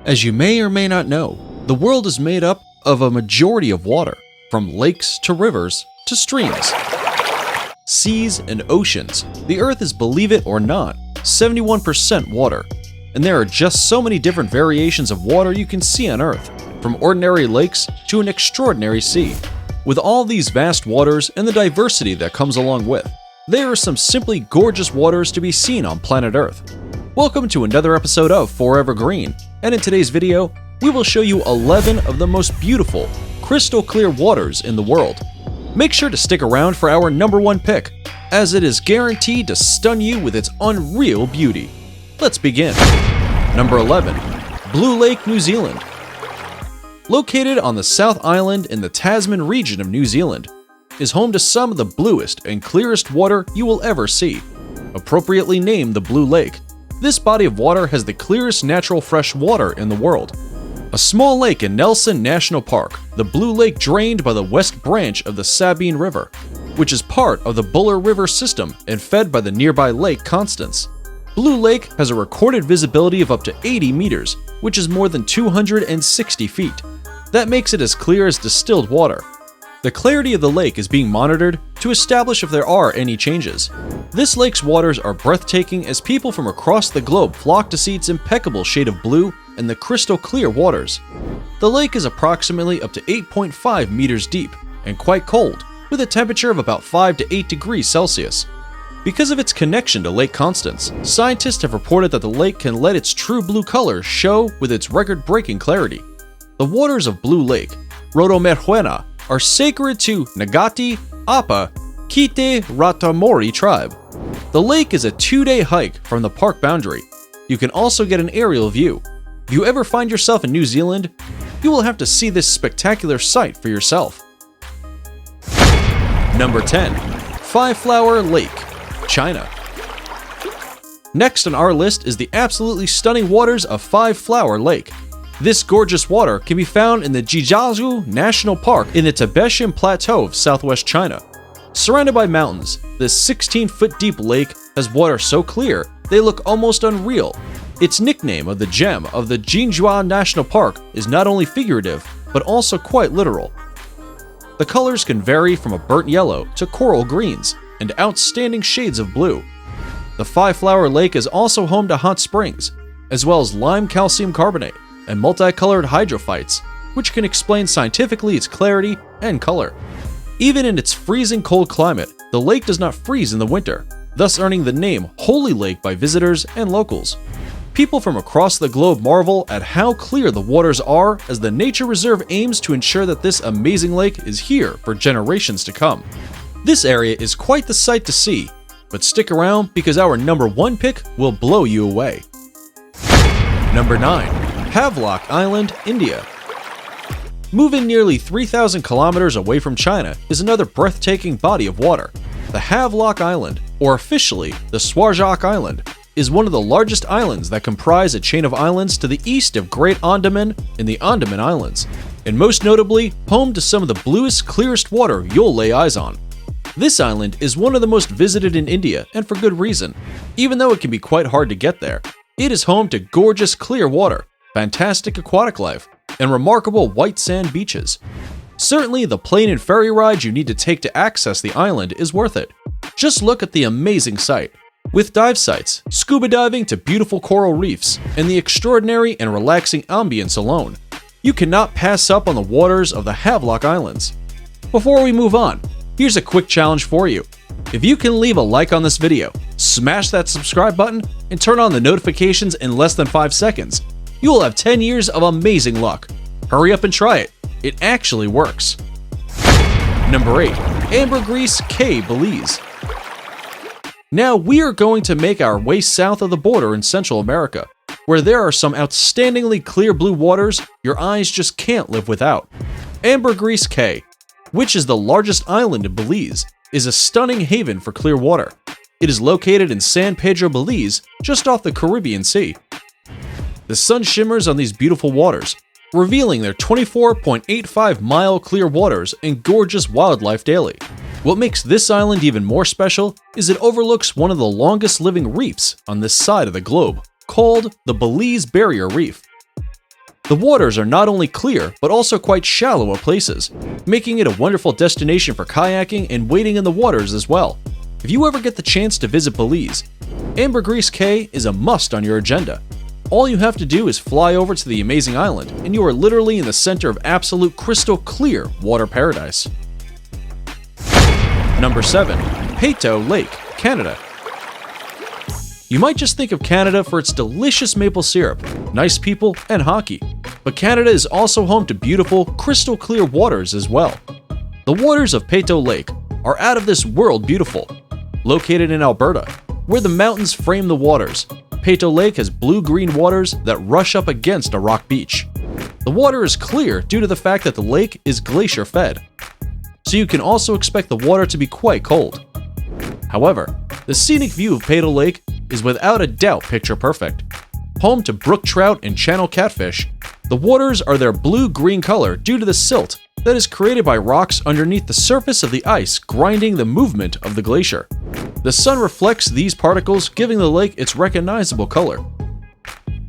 As you may or may not know, the world is made up of a majority of water, from lakes to rivers to streams, seas and oceans. The Earth is, believe it or not, 71% water, and there are just so many different variations of water you can see on Earth, from ordinary lakes to an extraordinary sea. With all these vast waters and the diversity that comes along with, there are some simply gorgeous waters to be seen on planet Earth. Welcome to another episode of Forever Green, and in today's video, we will show you 11 of the most beautiful, crystal clear waters in the world. Make sure to stick around for our number one pick, as it is guaranteed to stun you with its unreal beauty. Let's begin. Number 11. Blue Lake, New Zealand. Located on the South Island in the Tasman region of New Zealand, is home to some of the bluest and clearest water you will ever see. Appropriately named the Blue Lake, this body of water has the clearest natural fresh water in the world. A small lake in Nelson National Park, the Blue Lake drained by the west branch of the Sabine River, which is part of the Buller River system and fed by the nearby Lake Constance. Blue Lake has a recorded visibility of up to 80 meters, which is more than 260 feet. That makes it as clear as distilled water. The clarity of the lake is being monitored to establish if there are any changes. This lake's waters are breathtaking as people from across the globe flock to see its impeccable shade of blue and the crystal clear waters. The lake is approximately up to 8.5 meters deep and quite cold, with a temperature of about 5 to 8 degrees Celsius. Because of its connection to Lake Constance, scientists have reported that the lake can let its true blue color show with its record-breaking clarity. The waters of Blue Lake, Rotomerhuena, are sacred to Ngati, Apa, Kite Ratamori tribe. The lake is a 2-day hike from the park boundary. You can also get an aerial view. If you ever find yourself in New Zealand, you will have to see this spectacular sight for yourself. Number 10. Five Flower Lake, China. Next on our list is the absolutely stunning waters of Five Flower Lake. This gorgeous water can be found in the Jijiazhu National Park in the Tibetan Plateau of southwest China. Surrounded by mountains, this 16-foot deep lake has water so clear they look almost unreal. Its nickname of the gem of the Jinzhua National Park is not only figurative, but also quite literal. The colors can vary from a burnt yellow to coral greens and outstanding shades of blue. The Five Flower Lake is also home to hot springs, as well as lime calcium carbonate and multicolored hydrophytes, which can explain scientifically its clarity and color. Even in its freezing cold climate, the lake does not freeze in the winter, thus earning the name Holy Lake by visitors and locals. People from across the globe marvel at how clear the waters are, as the nature reserve aims to ensure that this amazing lake is here for generations to come. This area is quite the sight to see, but stick around because our number one pick will blow you away. Number 9. HAVELOCK Island, India. Moving nearly 3,000 kilometers away from China is another breathtaking body of water. The HAVELOCK Island, or officially the Swarajok Island, is one of the largest islands that comprise a chain of islands to the east of Great Andaman in the Andaman Islands, and most notably, home to some of the bluest, clearest water you'll lay eyes on. This island is one of the most visited in India, and for good reason. Even though it can be quite hard to get there, it is home to gorgeous clear water, fantastic aquatic life, and remarkable white sand beaches. Certainly, the plane and ferry ride you need to take to access the island is worth it. Just look at the amazing sight. With dive sites, scuba diving to beautiful coral reefs, and the extraordinary and relaxing ambience alone, you cannot pass up on the waters of the HAVELOCK Islands. Before we move on, here's a quick challenge for you. If you can leave a like on this video, smash that subscribe button, and turn on the notifications in less than 5 seconds, you will have 10 years of amazing luck. Hurry up and try it. It actually works. Number 8. AMBERGRIS, CAYE, Belize. Now we are going to make our way south of the border in Central America, where there are some outstandingly clear blue waters your eyes just can't live without. AMBERGRIS, CAYE, which is the largest island in Belize, is a stunning haven for clear water. It is located in San Pedro, Belize, just off the Caribbean Sea. The sun shimmers on these beautiful waters, revealing their 24.85-mile clear waters and gorgeous wildlife daily. What makes this island even more special is it overlooks one of the longest living reefs on this side of the globe, called the Belize Barrier Reef. The waters are not only clear, but also quite shallow in places, making it a wonderful destination for kayaking and wading in the waters as well. If you ever get the chance to visit Belize, AMBERGRIS CAYE is a must on your agenda. All you have to do is fly over to the amazing island, and you are literally in the center of absolute crystal clear water paradise. Number 7. PEYTO Lake, Canada. You might just think of Canada for its delicious maple syrup, nice people, and hockey. But Canada is also home to beautiful, crystal clear waters as well. The waters of PEYTO Lake are out of this world beautiful. Located in Alberta, where the mountains frame the waters, PEYTO Lake has blue-green waters that rush up against a rock beach. The water is clear due to the fact that the lake is glacier-fed, so you can also expect the water to be quite cold. However, the scenic view of PEYTO Lake is without a doubt picture perfect. Home to brook trout and channel catfish, the waters are their blue-green color due to the silt that is created by rocks underneath the surface of the ice grinding the movement of the glacier. The sun reflects these particles, giving the lake its recognizable color.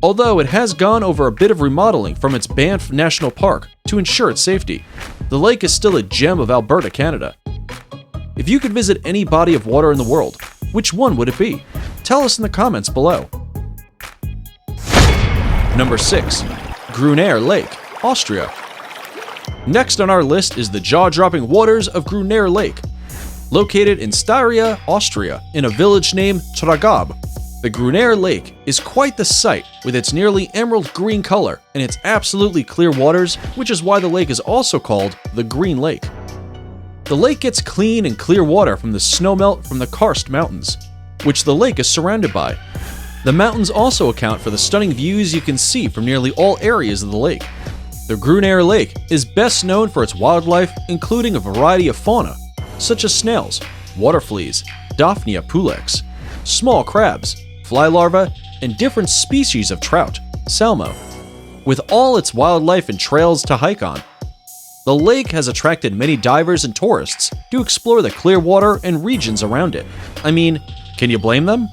Although it has gone over a bit of remodeling from its Banff National Park to ensure its safety, the lake is still a gem of Alberta, Canada. If you could visit any body of water in the world, which one would it be? Tell us in the comments below. Number 6. GRÜNER Lake, Austria. Next on our list is the jaw-dropping waters of GRÜNER Lake. Located in Styria, Austria, in a village named Tragab, the GRÜNER Lake is quite the sight with its nearly emerald green color and its absolutely clear waters, which is why the lake is also called the Green Lake. The lake gets clean and clear water from the snowmelt from the karst mountains, which the lake is surrounded by. The mountains also account for the stunning views you can see from nearly all areas of the lake. The GRÜNER Lake is best known for its wildlife, including a variety of fauna, such as snails, water fleas, Daphnia pulex, small crabs, fly larvae, and different species of trout, salmo, with all its wildlife and trails to hike on. The lake has attracted many divers and tourists to explore the clear water and regions around it. I mean, can you blame them?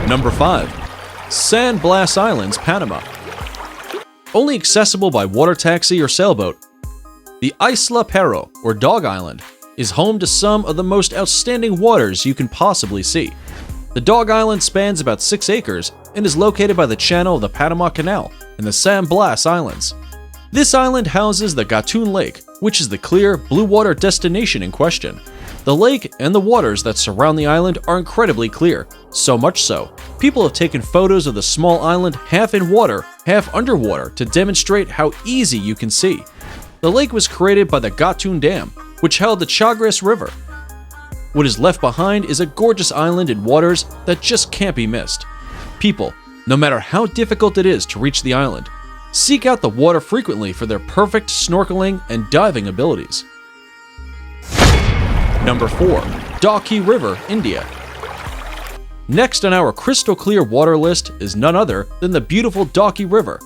Number 5. San Blas Islands, Panama. Only accessible by water taxi or sailboat, the Isla Perro, or Dog Island, is home to some of the most outstanding waters you can possibly see. The Dog Island spans about 6 acres and is located by the channel of the Panama Canal in the San Blas Islands. This island houses the Gatun Lake, which is the clear, blue water destination in question. The lake and the waters that surround the island are incredibly clear, so much so, people have taken photos of the small island half in water, half underwater to demonstrate how easy you can see. The lake was created by the Gatun Dam, which held the Chagres River. What is left behind is a gorgeous island in waters that just can't be missed. People, no matter how difficult it is to reach the island, seek out the water frequently for their perfect snorkeling and diving abilities. Number 4. DAWKI River, India. Next on our crystal clear water list is none other than the beautiful DAWKI River.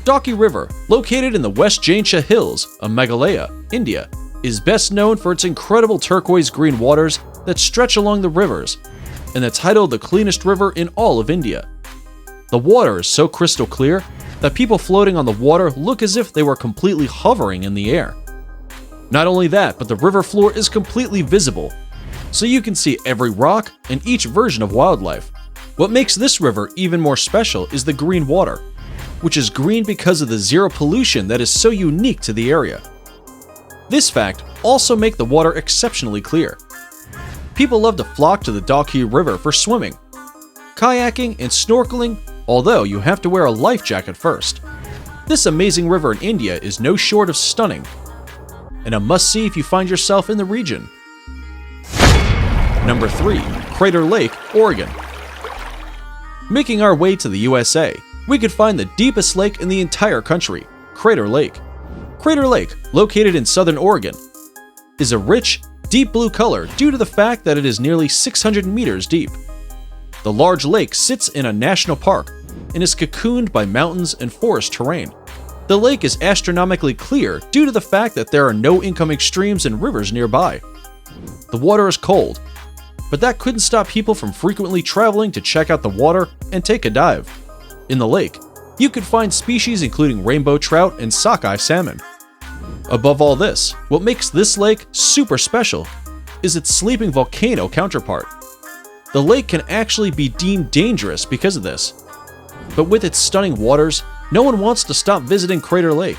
DAWKI River, located in the West Jaintia Hills of Meghalaya, India, is best known for its incredible turquoise green waters that stretch along the rivers, and it's titled the cleanest river in all of India. The water is so crystal clear that people floating on the water look as if they were completely hovering in the air. Not only that, but the river floor is completely visible, so you can see every rock and each version of wildlife. What makes this river even more special is the green water, which is green because of the zero pollution that is so unique to the area. This fact also makes the water exceptionally clear. People love to flock to the DAWKI River for swimming, kayaking, and snorkeling, although you have to wear a life jacket first. This amazing river in India is no short of stunning, and a must-see if you find yourself in the region. Number 3. Crater Lake, Oregon. Making our way to the USA, we could find the deepest lake in the entire country, Crater Lake. Crater Lake, located in southern Oregon, is a rich, deep blue color due to the fact that it is nearly 600 meters deep. The large lake sits in a national park and is cocooned by mountains and forest terrain. The lake is astronomically clear due to the fact that there are no incoming streams and rivers nearby. The water is cold, but that couldn't stop people from frequently traveling to check out the water and take a dive. In the lake, you can find species including rainbow trout and sockeye salmon. Above all this, what makes this lake super special is its sleeping volcano counterpart. The lake can actually be deemed dangerous because of this. But with its stunning waters, no one wants to stop visiting Crater Lake.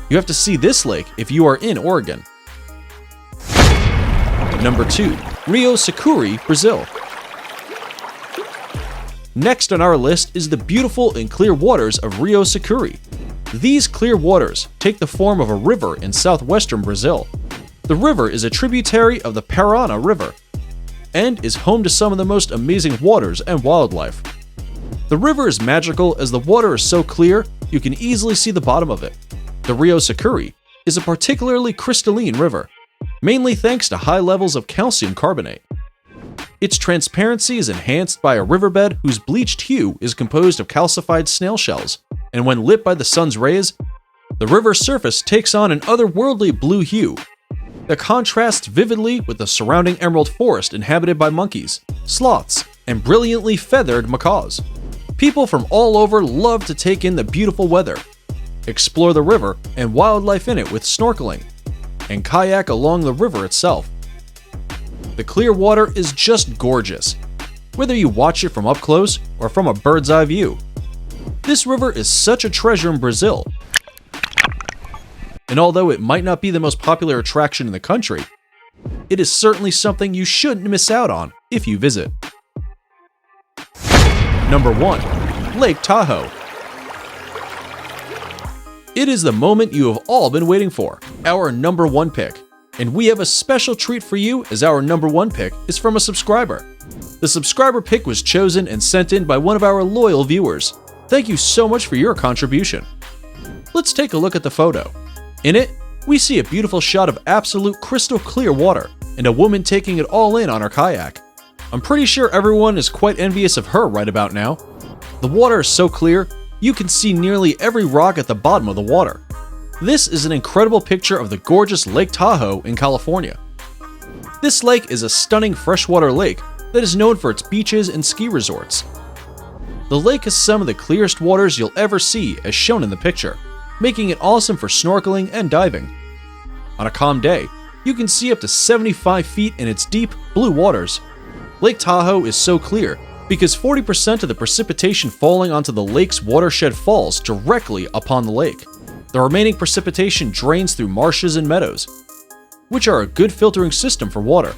You have to see this lake if you are in Oregon. Number 2. Rio SUCURI, Brazil. Next on our list is the beautiful and clear waters of Rio SUCURI. These clear waters take the form of a river in southwestern Brazil. The river is a tributary of the Paraná River and is home to some of the most amazing waters and wildlife. The river is magical as the water is so clear you can easily see the bottom of it. The Rio SUCURI is a particularly crystalline river, mainly thanks to high levels of calcium carbonate. Its transparency is enhanced by a riverbed whose bleached hue is composed of calcified snail shells, and when lit by the sun's rays, the river's surface takes on an otherworldly blue hue that contrasts vividly with the surrounding emerald forest inhabited by monkeys, sloths, and brilliantly feathered macaws. People from all over love to take in the beautiful weather, explore the river and wildlife in it with snorkeling, and kayak along the river itself. The clear water is just gorgeous, whether you watch it from up close or from a bird's eye view. This river is such a treasure in Brazil, and although it might not be the most popular attraction in the country, it is certainly something you shouldn't miss out on if you visit. Number 1. Lake Tahoe. It is the moment you have all been waiting for, our number 1 pick. And we have a special treat for you as our number 1 pick is from a subscriber. The subscriber pick was chosen and sent in by one of our loyal viewers. Thank you so much for your contribution. Let's take a look at the photo. In it, we see a beautiful shot of absolute crystal clear water and a woman taking it all in on her kayak. I'm pretty sure everyone is quite envious of her right about now. The water is so clear, you can see nearly every rock at the bottom of the water. This is an incredible picture of the gorgeous Lake Tahoe in California. This lake is a stunning freshwater lake that is known for its beaches and ski resorts. The lake has some of the clearest waters you'll ever see as shown in the picture, making it awesome for snorkeling and diving. On a calm day, you can see up to 75 feet in its deep, blue waters. Lake Tahoe is so clear because 40% of the precipitation falling onto the lake's watershed falls directly upon the lake. The remaining precipitation drains through marshes and meadows, which are a good filtering system for water.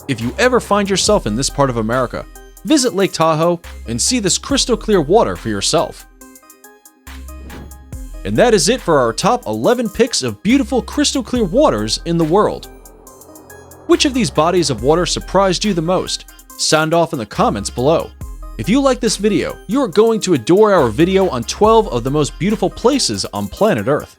If you ever find yourself in this part of America, visit Lake Tahoe and see this crystal clear water for yourself. And that is it for our top 11 picks of beautiful crystal clear waters in the world. Which of these bodies of water surprised you the most? Sound off in the comments below. If you like this video, you are going to adore our video on 12 of the most beautiful places on planet Earth.